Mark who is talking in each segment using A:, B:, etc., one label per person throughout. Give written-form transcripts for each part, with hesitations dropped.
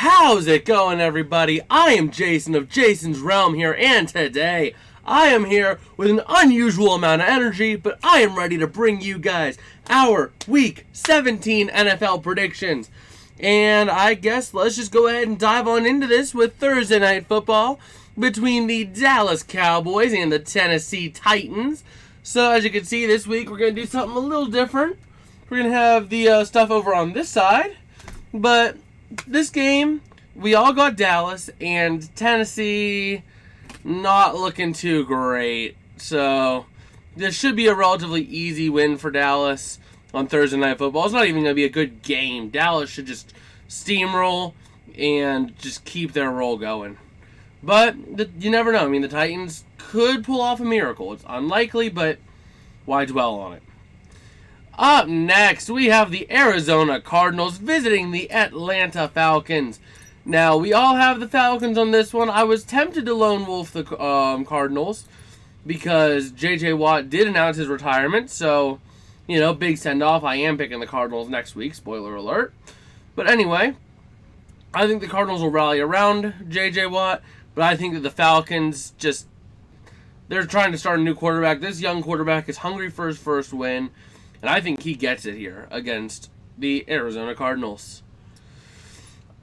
A: How's it going, everybody? I am Jason of Jason's Realm here, and today I am here with an unusual amount of energy, but I am ready to bring you guys our Week 17 NFL predictions. And I guess let's just go ahead and dive on into this with Thursday Night Football between the Dallas Cowboys and the Tennessee Titans. So as you can see, this week we're going to do something a little different. We're going to have the stuff over on this side, but this game, we all got Dallas, and Tennessee not looking too great. So this should be a relatively easy win for Dallas on Thursday Night Football. It's not even going to be a good game. Dallas should just steamroll and just keep their roll going. But you never know. I mean, the Titans could pull off a miracle. It's unlikely, but why dwell on it? Up next, we have the Arizona Cardinals visiting the Atlanta Falcons. Now, we all have the Falcons on this one. I was tempted to lone wolf the Cardinals because J.J. Watt did announce his retirement. So, big send-off. I am picking the Cardinals next week. Spoiler alert. But anyway, I think the Cardinals will rally around J.J. Watt. But I think that the Falcons they're trying to start a new quarterback. This young quarterback is hungry for his first win. And I think he gets it here against the Arizona Cardinals.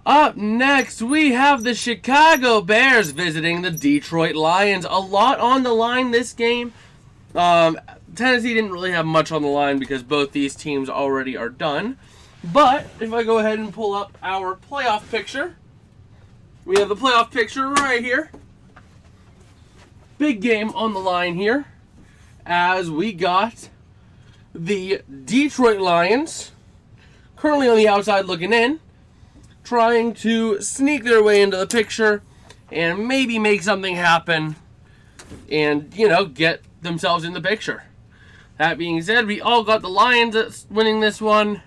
A: Up next, we have the Chicago Bears visiting the Detroit Lions. A lot on the line this game. Tennessee didn't really have much on the line because both these teams already are done. But if I go ahead and pull up our playoff picture, we have the playoff picture right here. Big game on the line here as we got the Detroit Lions, currently on the outside looking in, trying to sneak their way into the picture and maybe make something happen and, get themselves in the picture. That being said, we all got the Lions winning this one.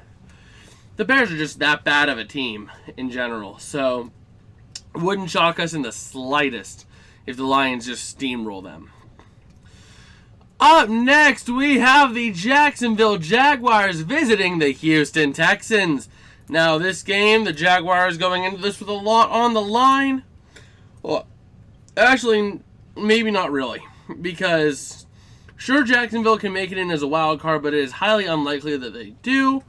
A: The Bears are just that bad of a team in general, so it wouldn't shock us in the slightest if the Lions just steamroll them. Up next, we have the Jacksonville Jaguars visiting the Houston Texans. Now, this game, the Jaguars going into this with a lot on the line. Well, actually, maybe not really. Because, sure, Jacksonville can make it in as a wild card, but it is highly unlikely that they do.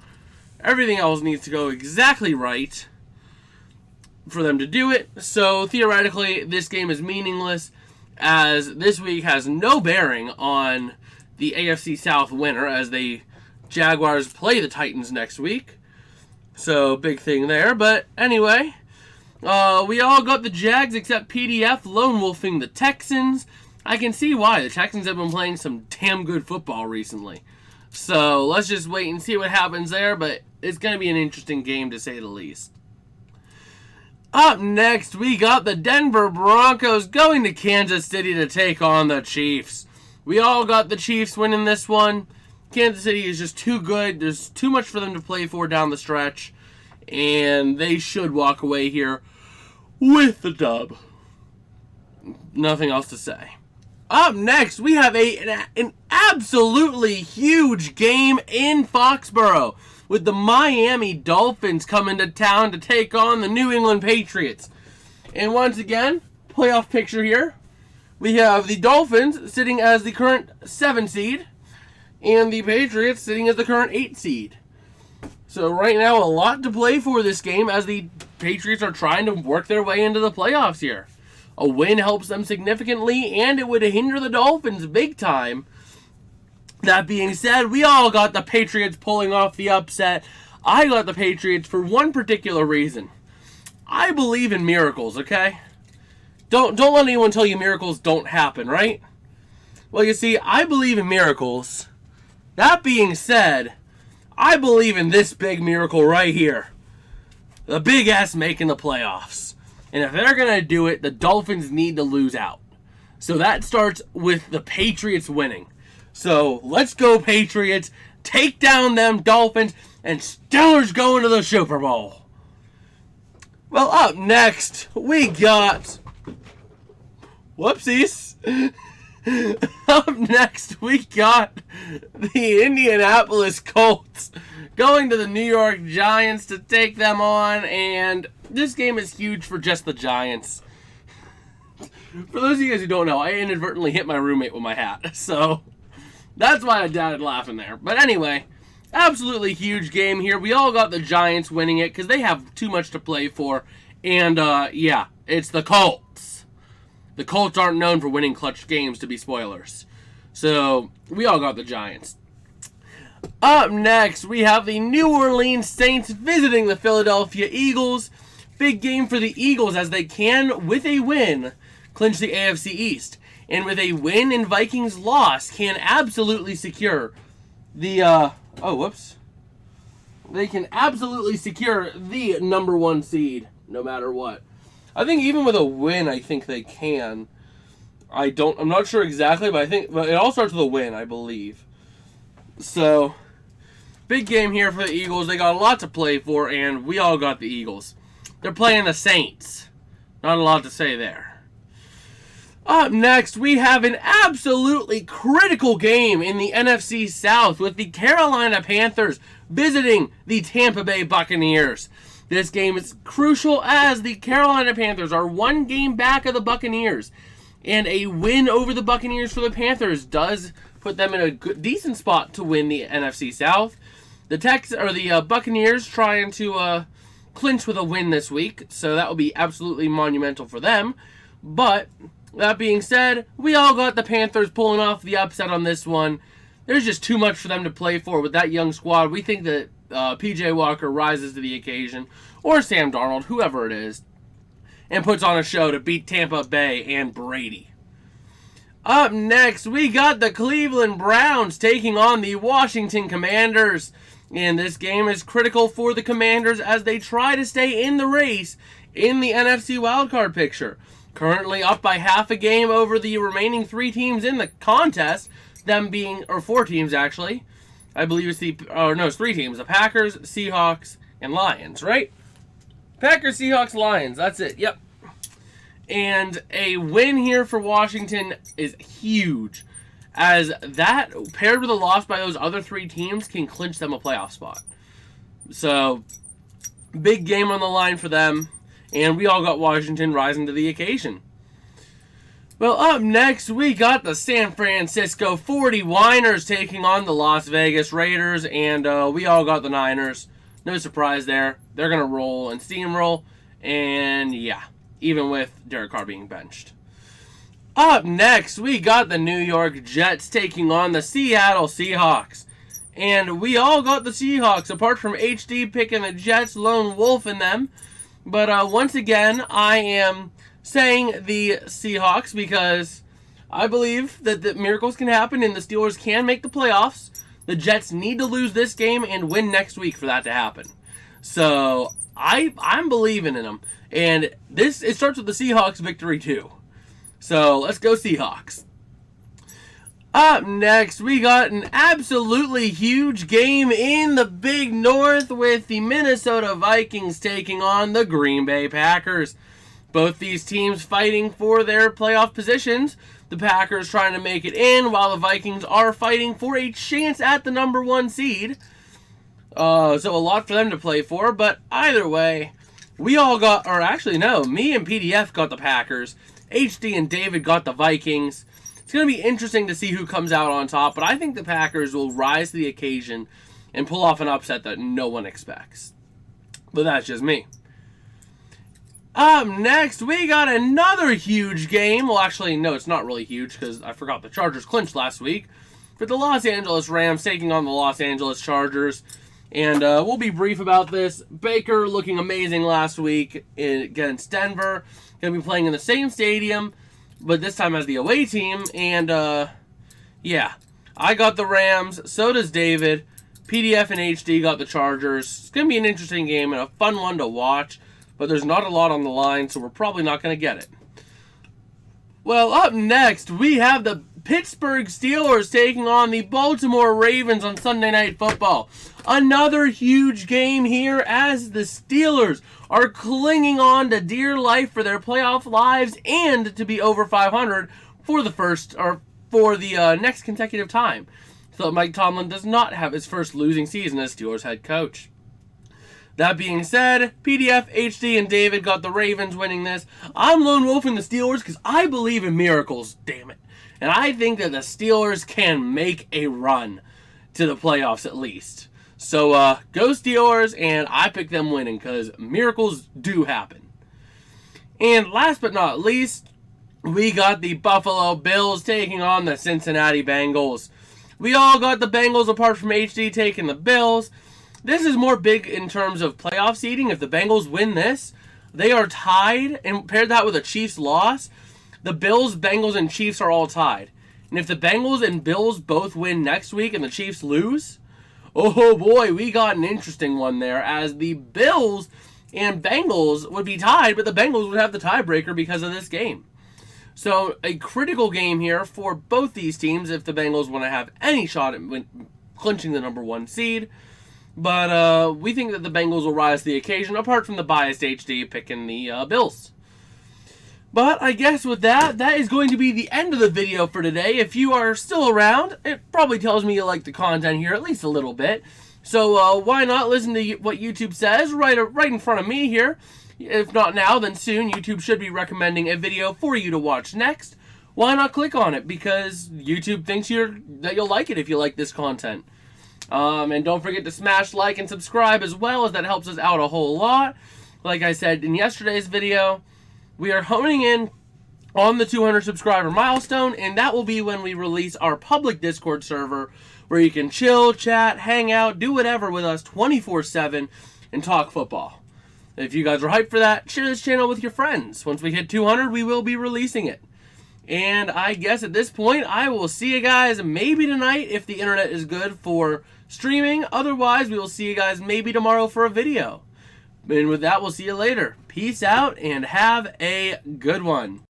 A: Everything else needs to go exactly right for them to do it. So, theoretically, this game is meaningless, as this week has no bearing on the AFC South winner, as the Jaguars play the Titans next week. So, big thing there. But anyway, we all got the Jags except PDF lone wolfing the Texans. I can see why. The Texans have been playing some damn good football recently. So, let's just wait and see what happens there. But it's going to be an interesting game, to say the least. Up next, we got the Denver Broncos going to Kansas City to take on the Chiefs. We all got the Chiefs winning this one. Kansas City is just too good. There's too much for them to play for down the stretch. And they should walk away here with the dub. Nothing else to say. Up next, we have an absolutely huge game in Foxborough, with the Miami Dolphins coming to town to take on the New England Patriots. And once again, playoff picture here. We have the Dolphins sitting as the current 7 seed, and the Patriots sitting as the current 8 seed. So right now, a lot to play for this game, as the Patriots are trying to work their way into the playoffs here. A win helps them significantly, and it would hinder the Dolphins big time. That being said, we all got the Patriots pulling off the upset. I got the Patriots for one particular reason. I believe in miracles, okay? Don't let anyone tell you miracles don't happen, right? Well, you see, I believe in miracles. That being said, I believe in this big miracle right here. The Big S making the playoffs. And if they're going to do it, the Dolphins need to lose out. So that starts with the Patriots winning. So, let's go Patriots, take down them Dolphins, and Steelers going to the Super Bowl. Well, up next, we got... Whoopsies. Up next, we got the Indianapolis Colts going to the New York Giants to take them on, and this game is huge for just the Giants. For those of you guys who don't know, I inadvertently hit my roommate with my hat, so that's why I died laughing there. But anyway, absolutely huge game here. We all got the Giants winning it because they have too much to play for, and yeah, it's the Colts. The Colts aren't known for winning clutch games, to be spoilers. So, we all got the Giants. Up next, we have the New Orleans Saints visiting the Philadelphia Eagles. Big game for the Eagles as they can, with a win, clinch the AFC East. And with a win and Vikings loss, can absolutely secure the, They can absolutely secure the number 1 seed, no matter what. I think even with a win, I think they can. I'm not sure exactly, but it all starts with a win, I believe. So, big game here for the Eagles. They got a lot to play for, and we all got the Eagles. They're playing the Saints. Not a lot to say there. Up next, we have an absolutely critical game in the NFC South with the Carolina Panthers visiting the Tampa Bay Buccaneers. This game is crucial as the Carolina Panthers are 1 game back of the Buccaneers. And a win over the Buccaneers for the Panthers does put them in a decent spot to win the NFC South. The Buccaneers trying to clinch with a win this week, so that will be absolutely monumental for them. But that being said, we all got the Panthers pulling off the upset on this one. There's just too much for them to play for with that young squad. We think that P.J. Walker rises to the occasion, or Sam Darnold, whoever it is, and puts on a show to beat Tampa Bay and Brady. Up next, we got the Cleveland Browns taking on the Washington Commanders. And this game is critical for the Commanders as they try to stay in the race in the NFC wildcard picture. Currently up by half a game over the remaining 3 teams in the contest, them being, or 4 teams actually. I believe it's it's 3 teams. The Packers, Seahawks, and Lions, right? Packers, Seahawks, Lions. That's it. Yep. And a win here for Washington is huge, as that, paired with a loss by those other 3 teams, can clinch them a playoff spot. So, big game on the line for them, and we all got Washington rising to the occasion. Well, up next, we got the San Francisco 49ers taking on the Las Vegas Raiders, and we all got the Niners. No surprise there. They're going to roll and steamroll, and yeah, even with Derek Carr being benched. Up next, we got the New York Jets taking on the Seattle Seahawks. And we all got the Seahawks, apart from HD picking the Jets, lone wolf in them. But once again, I am saying the Seahawks because I believe that the miracles can happen and the Steelers can make the playoffs. The Jets need to lose this game and win next week for that to happen. So I'm believing in them. And it starts with the Seahawks victory too. So let's go Seahawks. Up next, we got an absolutely huge game in the Big North with the Minnesota Vikings taking on the Green Bay Packers. Both these teams fighting for their playoff positions. The Packers trying to make it in, while the Vikings are fighting for a chance at the number 1 seed. So a lot for them to play for, but either way, we all got, or actually no, me and PDF got the Packers. HD and David got the Vikings. It's going to be interesting to see who comes out on top, but I think the Packers will rise to the occasion and pull off an upset that no one expects. But that's just me. Up next, we got another huge game. Well, actually, no, it's not really huge because I forgot the Chargers clinched last week. But the Los Angeles Rams taking on the Los Angeles Chargers. And we'll be brief about this. Baker looking amazing last week against Denver. Going to be playing in the same stadium, but this time as the away team. And, yeah, I got the Rams. So does David. PDF and HD got the Chargers. It's going to be an interesting game and a fun one to watch. But there's not a lot on the line, so we're probably not going to get it. Well, up next, we have the Pittsburgh Steelers taking on the Baltimore Ravens on Sunday Night Football. Another huge game here as the Steelers are clinging on to dear life for their playoff lives and to be over 500 for the first, or for the next consecutive time. So Mike Tomlin does not have his first losing season as Steelers head coach. That being said, PDF, HD, and David got the Ravens winning this. I'm lone wolfing the Steelers because I believe in miracles, damn it. And I think that the Steelers can make a run to the playoffs at least. So go Steelers, and I pick them winning because miracles do happen. And last but not least, we got the Buffalo Bills taking on the Cincinnati Bengals. We all got the Bengals apart from HD taking the Bills. This is more big in terms of playoff seeding. If the Bengals win this, they are tied, and paired that with a Chiefs loss, the Bills, Bengals, and Chiefs are all tied. And if the Bengals and Bills both win next week and the Chiefs lose, oh boy, we got an interesting one there, as the Bills and Bengals would be tied, but the Bengals would have the tiebreaker because of this game. So a critical game here for both these teams if the Bengals want to have any shot at clinching the number 1 seed. But we think that the Bengals will rise to the occasion, apart from the biased HD picking the Bills. But I guess with that is going to be the end of the video for today. If you are still around, it probably tells me you like the content here, at least a little bit. So why not listen to what YouTube says right in front of me here. If not now, then soon. YouTube should be recommending a video for you to watch next. Why not click on it? Because YouTube thinks that you'll like it if you like this content. And don't forget to smash like and subscribe as well, as that helps us out a whole lot. Like I said in yesterday's video, we are honing in on the 200 subscriber milestone, and that will be when we release our public Discord server where you can chill, chat, hang out, do whatever with us 24/7 and talk football. If you guys are hyped for that, share this channel with your friends. Once we hit 200, we will be releasing it. And I guess at this point, I will see you guys maybe tonight if the internet is good for streaming. Otherwise, we will see you guys maybe tomorrow for a video. And with that, we'll see you later. Peace out and have a good one.